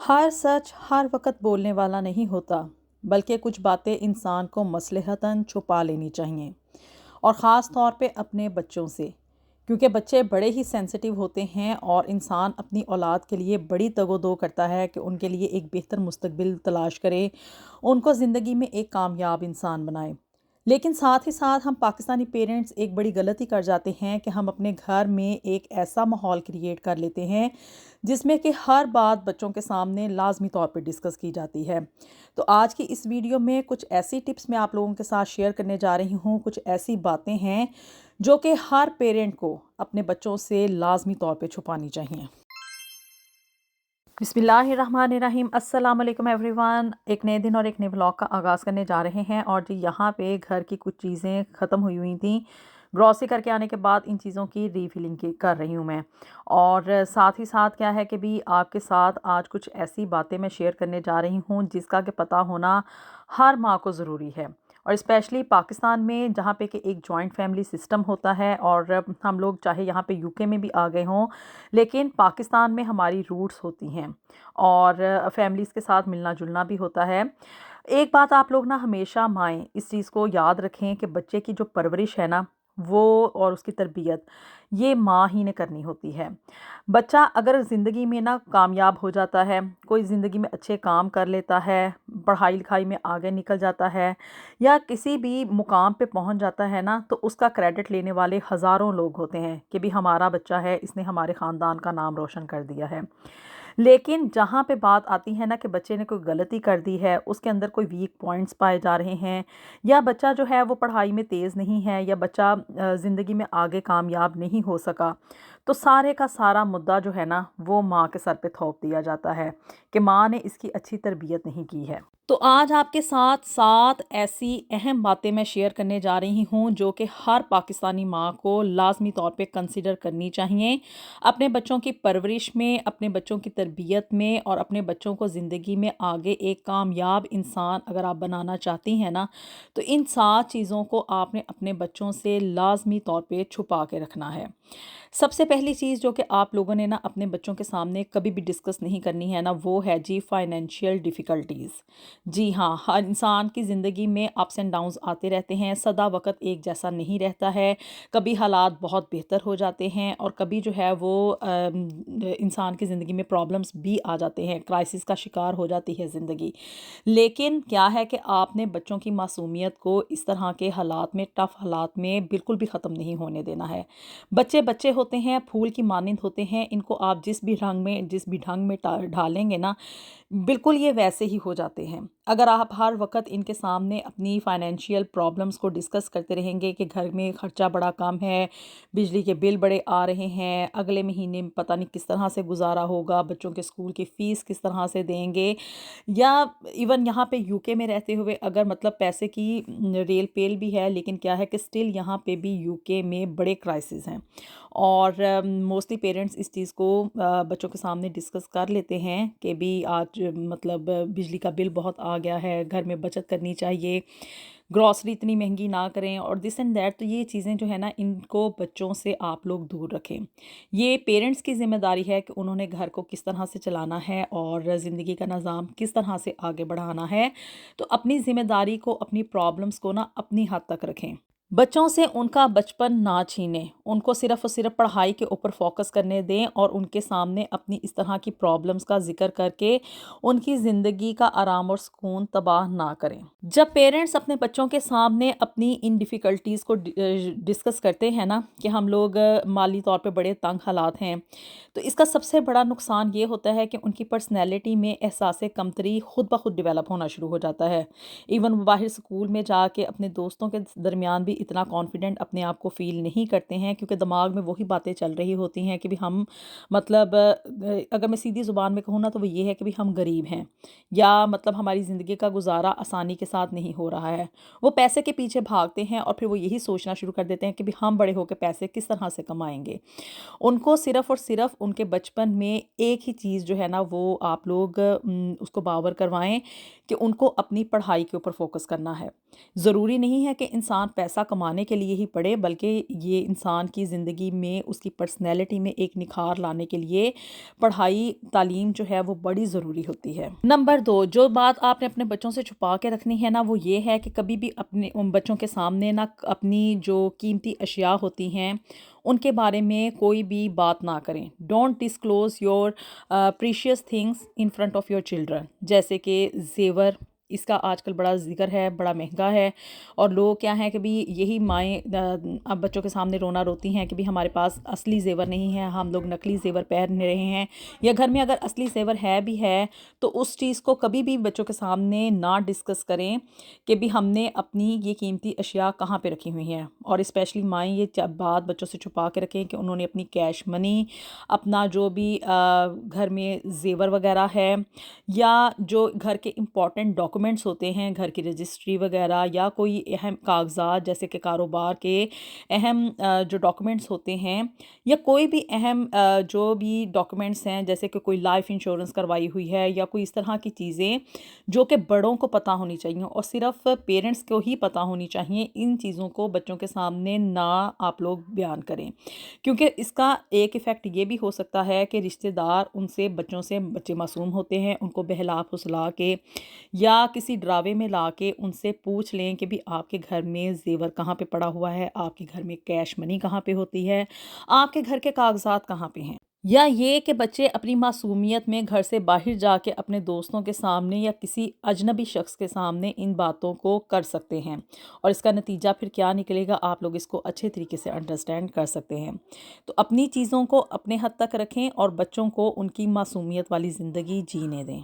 ہر سچ ہر وقت بولنے والا نہیں ہوتا، بلکہ کچھ باتیں انسان کو مصلحتاً چھپا لینی چاہیے، اور خاص طور پہ اپنے بچوں سے، کیونکہ بچے بڑے ہی سینسٹیو ہوتے ہیں اور انسان اپنی اولاد کے لیے بڑی تگ و دو کرتا ہے کہ ان کے لیے ایک بہتر مستقبل تلاش کرے، ان کو زندگی میں ایک کامیاب انسان بنائے۔ لیکن ساتھ ہی ساتھ ہم پاکستانی پیرنٹس ایک بڑی غلطی کر جاتے ہیں کہ ہم اپنے گھر میں ایک ایسا ماحول کریٹ کر لیتے ہیں جس میں کہ ہر بات بچوں کے سامنے لازمی طور پہ ڈسکس کی جاتی ہے۔ تو آج کی اس ویڈیو میں کچھ ایسی ٹپس میں آپ لوگوں کے ساتھ شیئر کرنے جا رہی ہوں، کچھ ایسی باتیں ہیں جو کہ ہر پیرنٹ کو اپنے بچوں سے لازمی طور پہ چھپانی چاہیے۔ بسم اللہ الرحمن الرحیم، السلام علیکم ایوری ون۔ ایک نئے دن اور ایک نئے ولاگ کا آغاز کرنے جا رہے ہیں، اور جی یہاں پہ گھر کی کچھ چیزیں ختم ہوئی تھیں، گروسری کر کے آنے کے بعد ان چیزوں کی ری فلنگ کر رہی ہوں میں، اور ساتھ ہی ساتھ کیا ہے کہ بھی آپ کے ساتھ آج کچھ ایسی باتیں میں شیئر کرنے جا رہی ہوں جس کا کہ پتہ ہونا ہر ماں کو ضروری ہے، اور اسپیشلی پاکستان میں جہاں پہ کہ ایک جوائنٹ فیملی سسٹم ہوتا ہے، اور ہم لوگ چاہے یہاں پہ UK میں بھی آ گئے ہوں، لیکن پاکستان میں ہماری روٹس ہوتی ہیں اور فیملیز کے ساتھ ملنا جلنا بھی ہوتا ہے۔ ایک بات آپ لوگ نا ہمیشہ مائیں اس چیز کو یاد رکھیں کہ بچے کی جو پرورش ہے نا وہ اور اس کی تربیت یہ ماں ہی نے کرنی ہوتی ہے۔ بچہ اگر زندگی میں نا کامیاب ہو جاتا ہے، کوئی زندگی میں اچھے کام کر لیتا ہے، پڑھائی لکھائی میں آگے نکل جاتا ہے، یا کسی بھی مقام پہ پہنچ جاتا ہے نا، تو اس کا کریڈٹ لینے والے ہزاروں لوگ ہوتے ہیں کہ بھی ہمارا بچہ ہے، اس نے ہمارے خاندان کا نام روشن کر دیا ہے۔ لیکن جہاں پہ بات آتی ہے نا کہ بچے نے کوئی غلطی کر دی ہے، اس کے اندر کوئی ویک پوائنٹس پائے جا رہے ہیں، یا بچہ جو ہے وہ پڑھائی میں تیز نہیں ہے، یا بچہ زندگی میں آگے کامیاب نہیں ہو سکا، تو سارے کا سارا مدعا جو ہے نا وہ ماں کے سر پہ تھوپ دیا جاتا ہے کہ ماں نے اس کی اچھی تربیت نہیں کی ہے۔ تو آج آپ کے ساتھ 7 ایسی اہم باتیں میں شیئر کرنے جا رہی ہوں جو کہ ہر پاکستانی ماں کو لازمی طور پہ کنسیڈر کرنی چاہیے اپنے بچوں کی پرورش میں، اپنے بچوں کی تربیت میں، اور اپنے بچوں کو زندگی میں آگے ایک کامیاب انسان اگر آپ بنانا چاہتی ہیں نا، تو ان 7 چیزوں کو آپ نے اپنے بچوں سے لازمی طور پہ چھپا کے رکھنا ہے۔ سب سے پہلی چیز جو کہ آپ لوگوں نے نا اپنے بچوں کے سامنے کبھی بھی ڈسکس نہیں کرنی ہے نا، وہ ہے جی فائنینشیل ڈیفیکلٹیز۔ جی ہاں، ہر انسان کی زندگی میں اپس اینڈ ڈاؤنز آتے رہتے ہیں، سدا وقت ایک جیسا نہیں رہتا ہے، کبھی حالات بہت بہتر ہو جاتے ہیں اور کبھی جو ہے وہ انسان کی زندگی میں پرابلمز بھی آ جاتے ہیں، کرائسس کا شکار ہو جاتی ہے زندگی۔ لیکن کیا ہے کہ آپ نے بچوں کی معصومیت کو اس طرح کے حالات میں، ٹف حالات میں بالکل بھی ختم نہیں ہونے دینا ہے۔ بچے بچے ہوتے ہیں، پھول کی مانند ہوتے ہیں، ان کو آپ جس بھی رنگ میں، جس بھی ڈھنگ میں ڈھالیں گے نا، بالکل یہ ویسے ہی ہو جاتے ہیں۔ اگر آپ ہر وقت ان کے سامنے اپنی فائنینشیل پرابلمز کو ڈسکس کرتے رہیں گے کہ گھر میں خرچہ بڑا کم ہے، بجلی کے بل بڑے آ رہے ہیں، اگلے مہینے میں پتہ نہیں کس طرح سے گزارا ہوگا، بچوں کے اسکول کی فیس کس طرح سے دیں گے، یا ایون یہاں پہ UK میں رہتے ہوئے اگر مطلب پیسے کی ریل پیل بھی ہے، لیکن کیا ہے کہ سٹل یہاں پہ بھی UK میں بڑے کرائسس ہیں، اور موسٹلی پیرنٹس اس چیز کو بچوں کے سامنے ڈسکس کر لیتے ہیں کہ بھی آج مطلب بجلی کا بل بہت آ گیا ہے، گھر میں بچت کرنی چاہیے، گروسری اتنی مہنگی نہ کریں، اور دس اینڈ دیٹ۔ تو یہ چیزیں جو ہے نا ان کو بچوں سے آپ لوگ دور رکھیں۔ یہ پیرنٹس کی ذمہ داری ہے کہ انہوں نے گھر کو کس طرح سے چلانا ہے اور زندگی کا نظام کس طرح سے آگے بڑھانا ہے، تو اپنی ذمہ داری کو، اپنی پرابلمس کو نا اپنی حد تک رکھیں۔ بچوں سے ان کا بچپن نہ چھینیں، ان کو صرف اور صرف پڑھائی کے اوپر فوکس کرنے دیں، اور ان کے سامنے اپنی اس طرح کی پرابلمز کا ذکر کر کے ان کی زندگی کا آرام اور سکون تباہ نہ کریں۔ جب پیرنٹس اپنے بچوں کے سامنے اپنی ان ڈیفیکلٹیز کو ڈسکس کرتے ہیں نا کہ ہم لوگ مالی طور پہ بڑے تنگ حالات ہیں، تو اس کا سب سے بڑا نقصان یہ ہوتا ہے کہ ان کی پرسنالٹی میں احساس کمتری خود بخود ڈیولپ ہونا شروع ہو جاتا ہے۔ ایون وہ باہر اسکول میں جا کے اپنے دوستوں کے درمیان بھی اتنا کانفیڈنٹ اپنے آپ کو فیل نہیں کرتے ہیں، کیونکہ دماغ میں وہی باتیں چل رہی ہوتی ہیں کہ بھی ہم مطلب اگر میں سیدھی زبان میں کہوں نا تو وہ یہ ہے کہ بھی ہم غریب ہیں، یا مطلب ہماری زندگی کا گزارا آسانی کے ساتھ نہیں ہو رہا ہے۔ وہ پیسے کے پیچھے بھاگتے ہیں اور پھر وہ یہی سوچنا شروع کر دیتے ہیں کہ بھی ہم بڑے ہو کے پیسے کس طرح سے کمائیں گے۔ ان کو صرف اور صرف ان کے بچپن میں ایک ہی چیز جو ہے نا وہ آپ لوگ اس کو باور کروائیں کہ ان کو اپنی پڑھائی کے اوپر فوکس کرنا ہے۔ ضروری نہیں ہے کہ انسان پیسہ کمانے کے لیے ہی پڑھے بلکہ یہ انسان کی زندگی میں اس کی پرسنالٹی میں ایک نکھار لانے کے لیے پڑھائی تعلیم جو ہے وہ بڑی ضروری ہوتی ہے۔ نمبر 2، جو بات آپ نے اپنے بچوں سے چھپا کے رکھنی ہے نا وہ یہ ہے کہ کبھی بھی اپنے ان بچوں کے سامنے نا اپنی جو قیمتی اشیاء ہوتی ہیں ان کے بارے میں کوئی بھی بات نہ کریں۔ Don't disclose your precious things in front of your children, جیسے کہ زیور، اس کا آج کل بڑا ذکر ہے، بڑا مہنگا ہے، اور لوگ کیا ہیں کہ بھی یہی مائیں اب بچوں کے سامنے رونا روتی ہیں کہ بھی ہمارے پاس اصلی زیور نہیں ہے، ہم لوگ نقلی زیور پہن رہے ہیں، یا گھر میں اگر اصلی زیور ہے بھی ہے تو اس چیز کو کبھی بھی بچوں کے سامنے نہ ڈسکس کریں کہ بھی ہم نے اپنی یہ قیمتی اشیاء کہاں پہ رکھی ہوئی ہیں۔ اور اسپیشلی مائیں یہ بات بچوں سے چھپا کے رکھیں کہ انہوں نے اپنی کیش منی، اپنا جو بھی گھر میں زیور وغیرہ ہے، یا جو گھر کے امپورٹنٹ ڈاکومنٹس ہوتے ہیں، گھر کی رجسٹری وغیرہ، یا کوئی اہم کاغذات جیسے کہ کاروبار کے اہم جو ڈاکومنٹس ہوتے ہیں، یا کوئی بھی اہم جو بھی ڈاکومنٹس ہیں جیسے کہ کوئی لائف انشورنس کروائی ہوئی ہے، یا کوئی اس طرح کی چیزیں جو کہ بڑوں کو پتہ ہونی چاہیے اور صرف پیرنٹس کو ہی پتہ ہونی چاہیے، ان چیزوں کو بچوں کے سامنے نہ آپ لوگ بیان کریں، کیونکہ اس کا ایک ایفیکٹ یہ بھی ہو سکتا ہے کہ رشتہ دار ان سے بچے معصوم ہوتے ہیں، ان کو بہلا پھسلا کے یا کسی ڈراوے میں لا کے ان سے پوچھ لیں کہ بھی آپ کے گھر میں زیور کہاں پہ پڑا ہوا ہے، آپ کے گھر میں کیش منی کہاں پہ ہوتی ہے، آپ کے گھر کے کاغذات کہاں پہ ہیں۔ یا یہ کہ بچے اپنی معصومیت میں گھر سے باہر جا کے اپنے دوستوں کے سامنے یا کسی اجنبی شخص کے سامنے ان باتوں کو کر سکتے ہیں، اور اس کا نتیجہ پھر کیا نکلے گا آپ لوگ اس کو اچھے طریقے سے انڈرسٹینڈ کر سکتے ہیں۔ تو اپنی چیزوں کو اپنے حد تک رکھیں اور بچوں کو ان کی معصومیت والی زندگی جینے دیں۔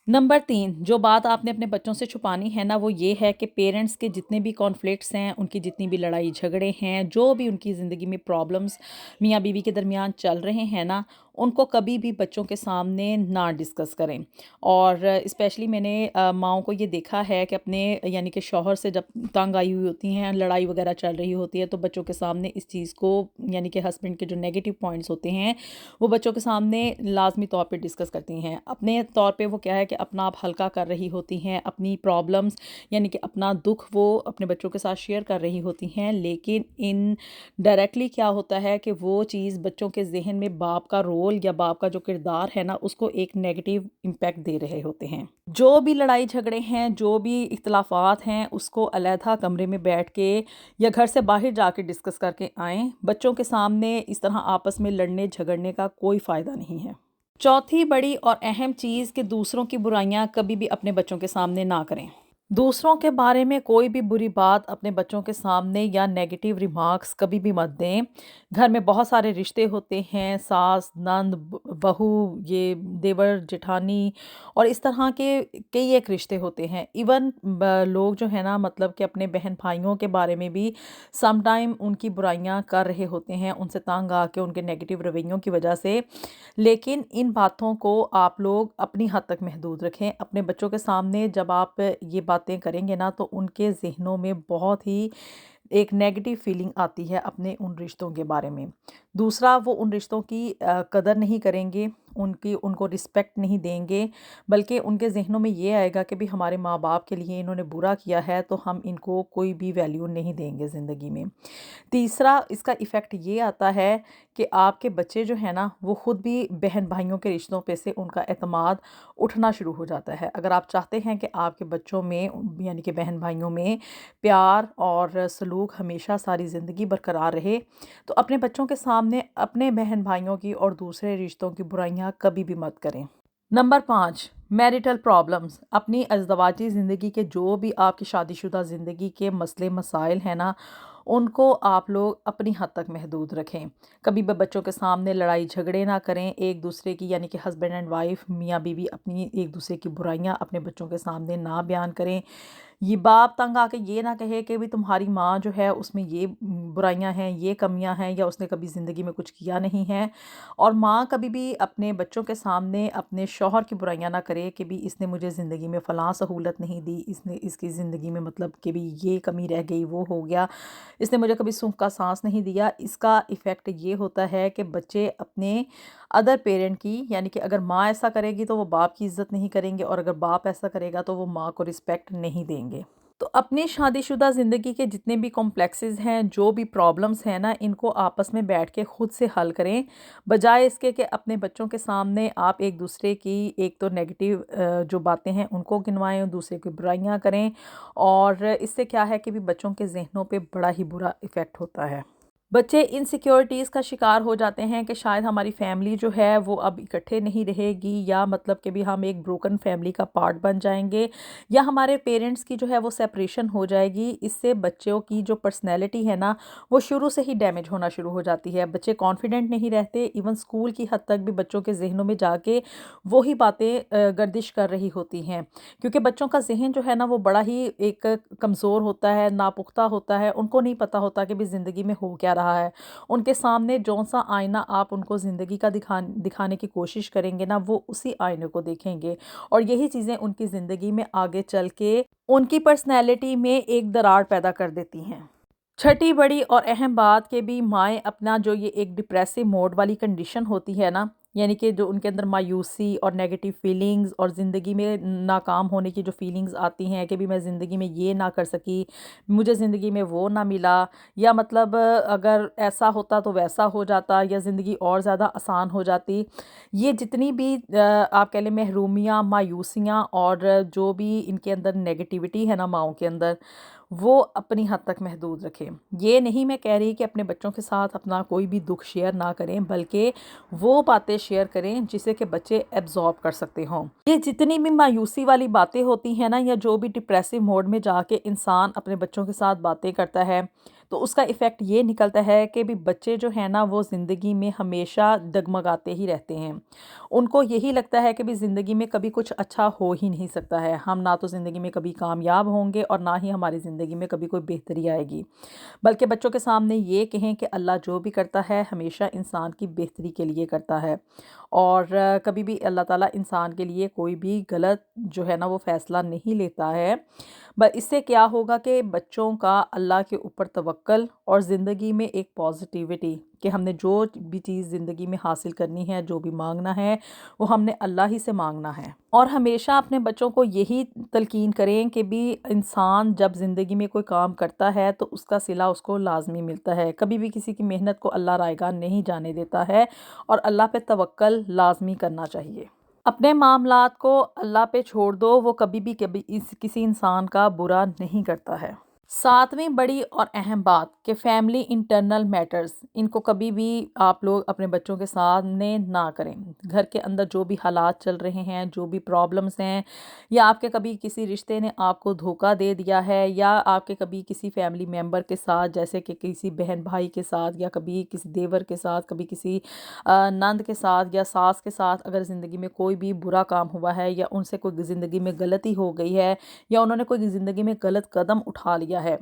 نمبر 3، جو بات آپ نے اپنے بچوں سے چھپانی ہے نا وہ یہ ہے کہ پیرنٹس کے جتنے بھی کانفلکٹس ہیں، ان کی جتنی بھی لڑائی جھگڑے ہیں، جو بھی ان کی زندگی میں پرابلمس میاں بیوی کے درمیان چل رہے ہیں نا، ان کو کبھی بھی بچوں کے سامنے نہ ڈسکس کریں۔ اور اسپیشلی میں نے ماؤں کو یہ دیکھا ہے کہ اپنے یعنی کہ شوہر سے جب تنگ آئی ہوئی ہوتی ہیں، لڑائی وغیرہ چل رہی ہوتی ہے، تو بچوں کے سامنے اس چیز کو یعنی کہ ہسبینڈ کے جو نیگیٹو پوائنٹس ہوتے ہیں وہ بچوں کے سامنے لازمی طور پہ ڈسکس کرتی ہیں۔ اپنے طور پہ وہ کیا ہے کہ اپنا آپ ہلکا کر رہی ہوتی ہیں، اپنی پرابلمس یعنی کہ اپنا دکھ وہ اپنے بچوں کے ساتھ شیئر کر رہی ہوتی ہیں، لیکن ان ڈائریکٹلی کیا ہوتا ہے کہ وہ چیز بچوں کے ذہن میں باپ کا رول یا باپ کا جو کردار ہے نا اس کو ایک نیگیٹو امپیکٹ دے رہے ہوتے ہیں۔ جو بھی لڑائی جھگڑے ہیں، جو بھی اختلافات ہیں، اس کو علیحدہ کمرے میں بیٹھ کے یا گھر سے باہر جا کے ڈسکس کر کے آئیں۔ بچوں کے سامنے اس طرح آپس میں لڑنے جھگڑنے کا کوئی فائدہ نہیں ہے۔ چوتھی بڑی اور اہم چیز کہ دوسروں کی برائیاں کبھی بھی اپنے بچوں کے سامنے نہ کریں۔ دوسروں کے بارے میں کوئی بھی بری بات اپنے بچوں کے سامنے یا نیگیٹو ریمارکس کبھی بھی مت دیں۔ گھر میں بہت سارے رشتے ہوتے ہیں، ساس، نند، بہو، یہ دیور جٹھانی، اور اس طرح کے کئی ایک رشتے ہوتے ہیں۔ ایون لوگ جو ہیں نا مطلب کہ اپنے بہن بھائیوں کے بارے میں بھی سم ٹائم ان کی برائیاں کر رہے ہوتے ہیں، ان سے تنگ آ کے ان کے نیگیٹو رویوں کی وجہ سے، لیکن ان باتوں کو آپ لوگ اپنی حد تک محدود رکھیں۔ اپنے بچوں کے سامنے جب آپ یہ باتیں کریں گے نا تو ان کے ذہنوں میں بہت ہی ایک نیگیٹو فیلنگ آتی ہے اپنے ان رشتوں کے بارے میں۔ دوسرا، وہ ان رشتوں کی قدر نہیں کریں گے، ان کو رسپیکٹ نہیں دیں گے، بلکہ ان کے ذہنوں میں یہ آئے گا کہ بھی ہمارے ماں باپ کے لیے انہوں نے برا کیا ہے تو ہم ان کو کوئی بھی ویلیو نہیں دیں گے زندگی میں۔ تیسرا، اس کا ایفیکٹ یہ آتا ہے کہ آپ کے بچے جو ہیں نا وہ خود بھی بہن بھائیوں کے رشتوں پہ سے ان کا اعتماد اٹھنا شروع ہو جاتا ہے۔ اگر آپ چاہتے ہیں کہ آپ کے بچوں میں یعنی کہ بہن بھائیوں میں پیار اور سلوک ہمیشہ ساری زندگی برقرار رہے تو اپنے بچوں کے سامنے اپنے بہن بھائیوں کی اور دوسرے رشتوں کی برائیاں کبھی بھی مت کریں۔ Number 5، marital problems. اپنی ازدواجی زندگی کے جو بھی آپ کی شادی شدہ زندگی کے مسئلے مسائل ہیں نا ان کو آپ لوگ اپنی حد تک محدود رکھیں۔ کبھی بھی بچوں کے سامنے لڑائی جھگڑے نہ کریں، ایک دوسرے کی یعنی کہ ہسبینڈ اینڈ وائف میاں بیوی اپنی ایک دوسرے کی برائیاں اپنے بچوں کے سامنے نہ بیان کریں۔ یہ باپ تنگ آ کے یہ نہ کہے کہ بھی تمہاری ماں جو ہے اس میں یہ برائیاں ہیں، یہ کمیاں ہیں، یا اس نے کبھی زندگی میں کچھ کیا نہیں ہے۔ اور ماں کبھی بھی اپنے بچوں کے سامنے اپنے شوہر کی برائیاں نہ کرے کہ بھی اس نے مجھے زندگی میں فلاں سہولت نہیں دی، اس کی زندگی میں مطلب کہ بھی یہ کمی رہ گئی، وہ ہو گیا، اس نے مجھے کبھی سونکھ کا سانس نہیں دیا۔ اس کا ایفیکٹ یہ ہوتا ہے کہ بچے اپنے ادر پیرنٹ کی یعنی کہ اگر ماں ایسا کرے گی تو وہ باپ کی عزت نہیں کریں گے، اور اگر باپ ایسا کرے گا تو وہ ماں کو رسپیکٹ نہیں دیں گے۔ تو اپنی شادی شدہ زندگی کے جتنے بھی کمپلیکسز ہیں، جو بھی پرابلمس ہیں نا، ان کو آپس میں بیٹھ کے خود سے حل کریں، بجائے اس کے کہ اپنے بچوں کے سامنے آپ ایک دوسرے کی ایک تو نیگیٹو جو باتیں ہیں ان کو گنوائیں، دوسرے کی برائیاں کریں، اور اس سے کیا ہے کہ بھی بچوں کے ذہنوں پہ بڑا ہی برا ایفیکٹ ہوتا ہے۔ بچے انسیکیورٹیز کا شکار ہو جاتے ہیں کہ شاید ہماری فیملی جو ہے وہ اب اکٹھے نہیں رہے گی، یا مطلب کہ بھی ہم ایک بروکن فیملی کا پارٹ بن جائیں گے، یا ہمارے پیرنٹس کی جو ہے وہ سیپریشن ہو جائے گی۔ اس سے بچوں کی جو پرسنالٹی ہے نا، وہ شروع سے ہی ڈیمیج ہونا شروع ہو جاتی ہے، بچے کانفیڈنٹ نہیں رہتے، ایون اسکول کی حد تک بھی بچوں کے ذہنوں میں جا کے وہی باتیں گردش کر رہی ہوتی ہیں، کیونکہ بچوں کا ذہن جو ہے نا وہ بڑا ہی ایک کمزور ہوتا ہے، ناپختہ ہوتا ہے، ان کو نہیں پتہ ہوتا کہ بھی زندگی میں ہو کیا رہا ہے۔ ان کے سامنے جون سا آئینہ آپ ان کو زندگی کا دکھانے کی کوشش کریں گے نا، وہ اسی آئینے کو دیکھیں گے، اور یہی چیزیں ان کی زندگی میں آگے چل کے ان کی پرسنالٹی میں ایک دراڑ پیدا کر دیتی ہیں۔ چھٹی بڑی اور اہم بات کہ بھی مائیں اپنا جو یہ ایک ڈپریسو موڈ والی کنڈیشن ہوتی ہے نا، یعنی کہ جو ان کے اندر مایوسی اور نیگیٹو فیلنگز اور زندگی میں ناکام ہونے کی جو فیلنگز آتی ہیں کہ بھی میں زندگی میں یہ نہ کر سکی، مجھے زندگی میں وہ نہ ملا، یا مطلب اگر ایسا ہوتا تو ویسا ہو جاتا، یا زندگی اور زیادہ آسان ہو جاتی، یہ جتنی بھی آپ کہہ لیں محرومیاں، مایوسیاں، اور جو بھی ان کے اندر نیگیٹیوٹی ہے نا ماؤں کے اندر، وہ اپنی حد تک محدود رکھیں۔ یہ نہیں میں کہہ رہی کہ اپنے بچوں کے ساتھ اپنا کوئی بھی دکھ شیئر نہ کریں، بلکہ وہ باتیں شیئر کریں جسے کہ بچے ایبزارب کر سکتے ہوں۔ یہ جتنی بھی مایوسی والی باتیں ہوتی ہیں نا، یا جو بھی ڈپریسو موڈ میں جا کے انسان اپنے بچوں کے ساتھ باتیں کرتا ہے، تو اس کا ایفیکٹ یہ نکلتا ہے کہ بھی بچے جو ہیں نا وہ زندگی میں ہمیشہ ڈگمگاتے ہی رہتے ہیں۔ ان کو یہی لگتا ہے کہ بھی زندگی میں کبھی کچھ اچھا ہو ہی نہیں سکتا ہے، ہم نہ تو زندگی میں کبھی کامیاب ہوں گے، اور نہ ہی ہماری زندگی میں کبھی کوئی بہتری آئے گی۔ بلکہ بچوں کے سامنے یہ کہیں کہ اللہ جو بھی کرتا ہے ہمیشہ انسان کی بہتری کے لیے کرتا ہے، اور کبھی بھی اللہ تعالیٰ انسان کے لیے کوئی بھی غلط جو ہے نا وہ فیصلہ نہیں لیتا ہے۔ اس سے کیا ہوگا کہ بچوں کا اللہ کے اوپر توکل، اور زندگی میں ایک پازیٹیوٹی کہ ہم نے جو بھی چیز زندگی میں حاصل کرنی ہے، جو بھی مانگنا ہے، وہ ہم نے اللہ ہی سے مانگنا ہے۔ اور ہمیشہ اپنے بچوں کو یہی تلقین کریں کہ بھی انسان جب زندگی میں کوئی کام کرتا ہے تو اس کا صلہ اس کو لازمی ملتا ہے، کبھی بھی کسی کی محنت کو اللہ رائیگاں نہیں جانے دیتا ہے، اور اللہ پہ توکل لازمی کرنا چاہیے۔ اپنے معاملات کو اللہ پہ چھوڑ دو، وہ کبھی بھی کسی انسان کا برا نہیں کرتا ہے۔ ساتویں بڑی اور اہم بات کہ فیملی انٹرنل میٹرز، ان کو کبھی بھی آپ لوگ اپنے بچوں کے سامنے نہ کریں۔ گھر کے اندر جو بھی حالات چل رہے ہیں، جو بھی پرابلمس ہیں، یا آپ کے کبھی کسی رشتے نے آپ کو دھوکہ دے دیا ہے، یا آپ کے کبھی کسی فیملی ممبر کے ساتھ، جیسے کہ کسی بہن بھائی کے ساتھ، یا کبھی کسی دیور کے ساتھ، کبھی کسی نند کے ساتھ یا ساس کے ساتھ اگر زندگی میں کوئی بھی برا کام ہوا ہے، یا ان سے کوئی زندگی میں غلطی ہو گئی ہے، یا انہوں نے کوئی زندگی میں غلط قدم اٹھا لیا ہے،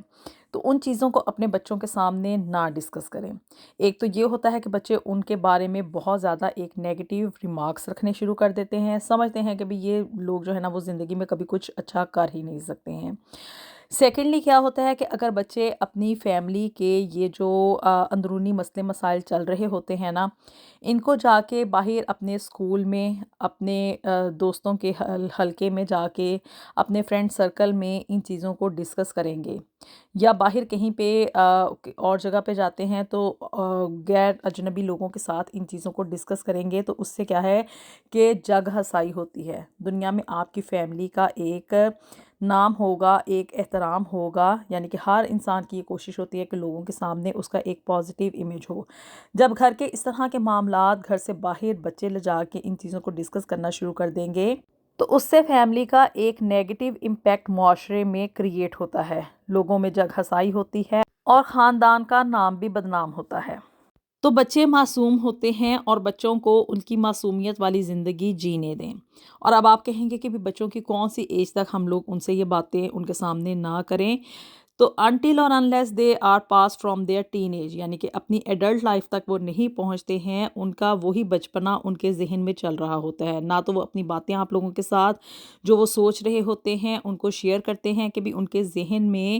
تو ان چیزوں کو اپنے بچوں کے سامنے نہ ڈسکس کریں۔ ایک تو یہ ہوتا ہے کہ بچے ان کے بارے میں بہت زیادہ ایک نیگیٹیو ریمارکس رکھنے شروع کر دیتے ہیں، سمجھتے ہیں کہ بھی یہ لوگ جو ہے نا وہ زندگی میں کبھی کچھ اچھا کر ہی نہیں سکتے ہیں۔ سیکنڈلی کیا ہوتا ہے کہ اگر بچے اپنی فیملی کے یہ جو اندرونی مسئلے مسائل چل رہے ہوتے ہیں نا، ان کو جا کے باہر اپنے اسکول میں، اپنے دوستوں کے حلقے میں جا کے، اپنے فرینڈ سرکل میں ان چیزوں کو ڈسکس کریں گے، یا باہر کہیں پہ اور جگہ پہ جاتے ہیں تو غیر اجنبی لوگوں کے ساتھ ان چیزوں کو ڈسکس کریں گے، تو اس سے کیا ہے کہ جگ ہسائی ہوتی ہے، دنیا میں آپ کی فیملی کا ایک نام ہوگا، ایک احترام ہوگا، یعنی کہ ہر انسان کی یہ کوشش ہوتی ہے کہ لوگوں کے سامنے اس کا ایک پازیٹیو امیج ہو۔ جب گھر کے اس طرح کے معاملات گھر سے باہر بچے لے جا کے ان چیزوں کو ڈسکس کرنا شروع کر دیں گے، تو اس سے فیملی کا ایک نیگیٹو امپیکٹ معاشرے میں کریٹ ہوتا ہے، لوگوں میں جگ ہسائی ہوتی ہے، اور خاندان کا نام بھی بدنام ہوتا ہے۔ تو بچے معصوم ہوتے ہیں، اور بچوں کو ان کی معصومیت والی زندگی جینے دیں۔ اور اب آپ کہیں گے کہ بھی بچوں کی کون سی ایج تک ہم لوگ ان سے یہ باتیں ان کے سامنے نہ کریں، تو until اور unless they are passed from their teenage، یعنی کہ اپنی ایڈلٹ لائف تک وہ نہیں پہنچتے ہیں، ان کا وہی بچپنا ان کے ذہن میں چل رہا ہوتا ہے، نہ تو وہ اپنی باتیں آپ لوگوں کے ساتھ جو وہ سوچ رہے ہوتے ہیں ان کو شیئر کرتے ہیں کہ بھی ان کے ذہن میں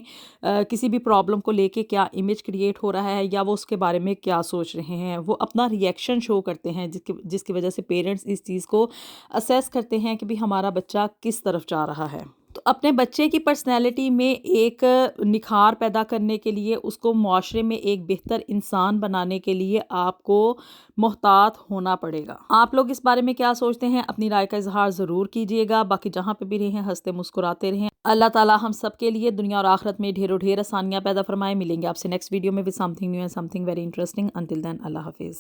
کسی بھی پرابلم کو لے کے کیا امیج کریٹ ہو رہا ہے، یا وہ اس کے بارے میں کیا سوچ رہے ہیں، وہ اپنا ریئیکشن شو کرتے ہیں، جس کی وجہ سے پیرنٹس اس چیز کو اسیس کرتے ہیں کہ بھی ہمارا بچہ کس طرف جا رہا ہے۔ تو اپنے بچے کی پرسنالٹی میں ایک نکھار پیدا کرنے کے لیے، اس کو معاشرے میں ایک بہتر انسان بنانے کے لیے آپ کو محتاط ہونا پڑے گا۔ آپ لوگ اس بارے میں کیا سوچتے ہیں؟ اپنی رائے کا اظہار ضرور کیجیے گا۔ باقی جہاں پہ بھی رہیں ہنستے مسکراتے رہیں۔ اللہ تعالیٰ ہم سب کے لیے دنیا اور آخرت میں ڈھیر و ڈھیر آسانیاں پیدا فرمائے۔ ملیں گے آپ سے نیکسٹ ویڈیو میں with something new and something very interesting. Until then, اللہ حافظ۔